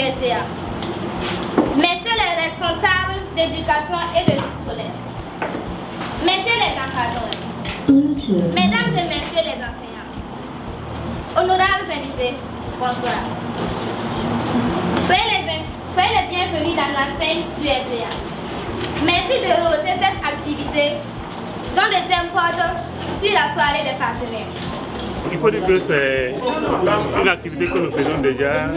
LTA. Messieurs les responsables d'éducation et de vie scolaire. Messieurs les encadreurs. Mesdames et messieurs les enseignants. Honorables invités, bonsoir. Soyez les bienvenus dans l'enseigne du LTA. Merci de rehausser cette activité dont le thème porte sur la soirée des partenaires. Il faut dire que c'est une activité que nous faisons déjà,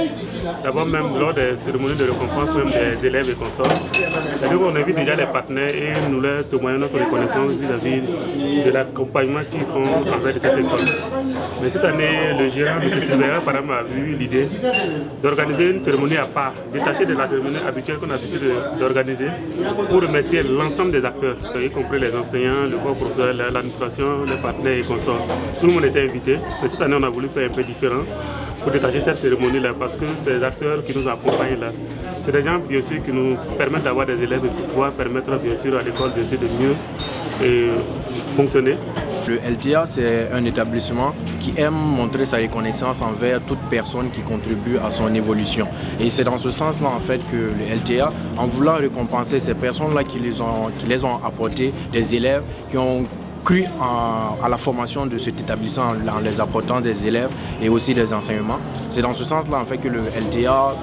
d'abord même lors des cérémonies de récompense même des élèves et consorts. C'est-à-dire qu'on invite déjà les partenaires et nous leur témoignons notre reconnaissance vis-à-vis de l'accompagnement qu'ils font envers de cette école. Mais cette année, le gérant, M. Silvera, par exemple, a eu l'idée d'organiser une cérémonie à part, détachée de la cérémonie habituelle qu'on a l'habitude d'organiser, pour remercier l'ensemble des acteurs, y compris les enseignants, le corps professionnel, l'administration, les partenaires et consorts. Tout le monde était invité. Mais cette année, on a voulu faire un peu différent pour détacher cette cérémonie-là, parce que ces acteurs qui nous accompagnent là, c'est des gens bien sûr qui nous permettent d'avoir des élèves et pour pouvoir permettre bien sûr à l'école de mieux fonctionner. Le LTA, c'est un établissement qui aime montrer sa reconnaissance envers toute personne qui contribue à son évolution. Et c'est dans ce sens-là en fait que le LTA, en voulant récompenser ces personnes-là qui les ont apporté, des élèves qui ont cru à la formation de cet établissement en les apportant des élèves et aussi des enseignements. C'est dans ce sens-là en fait que le LTA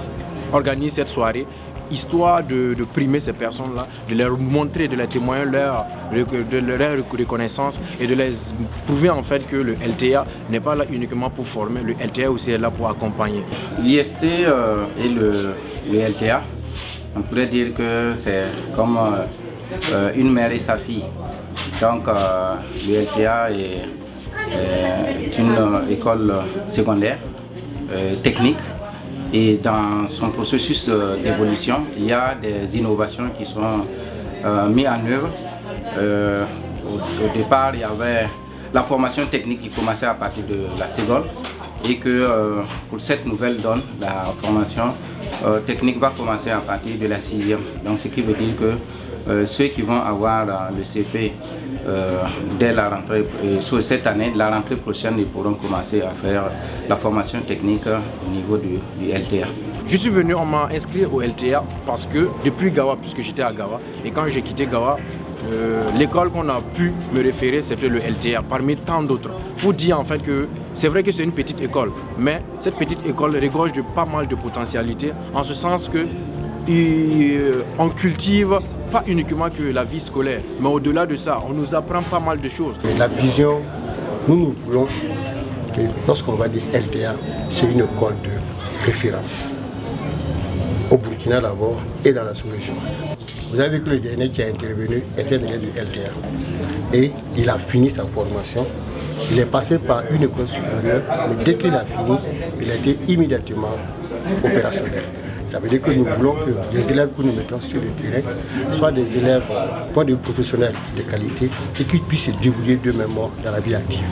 organise cette soirée, histoire de primer ces personnes-là, de leur montrer, de leur témoigner leur reconnaissance et de les prouver en fait que le LTA n'est pas là uniquement pour former, le LTA aussi est là pour accompagner. L'IST et le LTA, on pourrait dire que c'est comme une mère et sa fille. Donc le LTA est une école secondaire technique et dans son processus d'évolution, il y a des innovations qui sont mises en œuvre. Au départ, il y avait la formation technique qui commençait à partir de la seconde et que pour cette nouvelle donne, la formation technique va commencer à partir de la 6e. Donc ce qui veut dire que ceux qui vont avoir le CP dès la rentrée, sur cette année, la rentrée prochaine, ils pourront commencer à faire la formation technique au niveau du LTA. Je suis venu, on m'a inscrit au LTA parce que depuis Gawa, puisque j'étais à Gawa, et quand j'ai quitté Gawa, l'école qu'on a pu me référer, c'était le LTA, parmi tant d'autres. Pour dire en fait que c'est vrai que c'est une petite école, mais cette petite école regorge de pas mal de potentialités, en ce sens que on cultive pas uniquement que la vie scolaire, mais au-delà de ça, on nous apprend pas mal de choses. La vision, nous voulons que lorsqu'on va dire LTA, c'est une école de référence. Au Burkina d'abord et dans la sous-région. Vous avez vu que le dernier qui a intervenu était de du LTA. Et il a fini sa formation. Il est passé par une école supérieure, mais dès qu'il a fini, il a été immédiatement opérationnel. Ça veut dire que nous voulons que les élèves que nous mettons sur le terrain soient des élèves point de vue professionnel de qualité et qu'ils puissent se débrouiller d'eux-mêmes dans la vie active.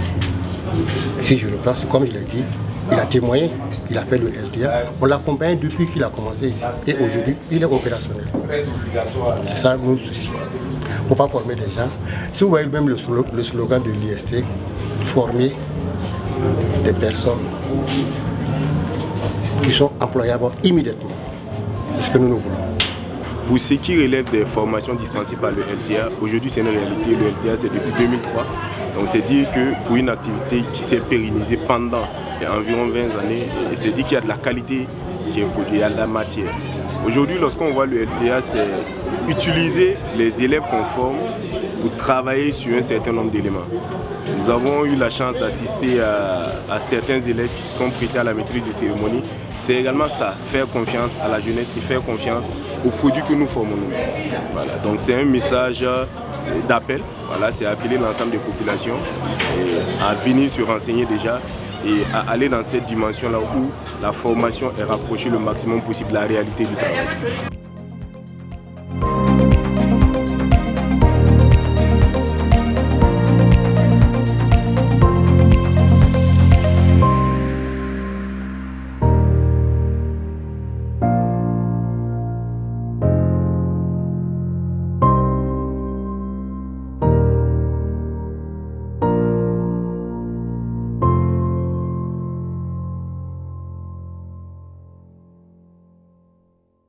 Si je le place, comme je l'ai dit, il a témoigné, il a fait le LTA, on l'accompagne depuis qu'il a commencé ici et aujourd'hui il est opérationnel. C'est ça notre souci. Il ne faut pas former des gens. Si vous voyez même le slogan de l'IST, former des personnes qui sont employables immédiatement. C'est ce que nous voulons. Pour ce qui relève des formations dispensées par le LTA, aujourd'hui c'est une réalité, le LTA c'est depuis 2003. Donc c'est dire que pour une activité qui s'est pérennisée pendant environ 20 années, c'est dire qu'il y a de la qualité qui est produite, il y a de la matière. Aujourd'hui lorsqu'on voit le LTA, c'est utiliser les élèves qu'on forme pour travailler sur un certain nombre d'éléments. Nous avons eu la chance d'assister à certains élèves qui se sont prêtés à la maîtrise de cérémonie. C'est également ça, faire confiance à la jeunesse et faire confiance aux produits que nous formons nous. Voilà, donc c'est un message d'appel, voilà, c'est appeler l'ensemble des populations à venir se renseigner déjà et à aller dans cette dimension-là où la formation est rapprochée le maximum possible de la réalité du travail.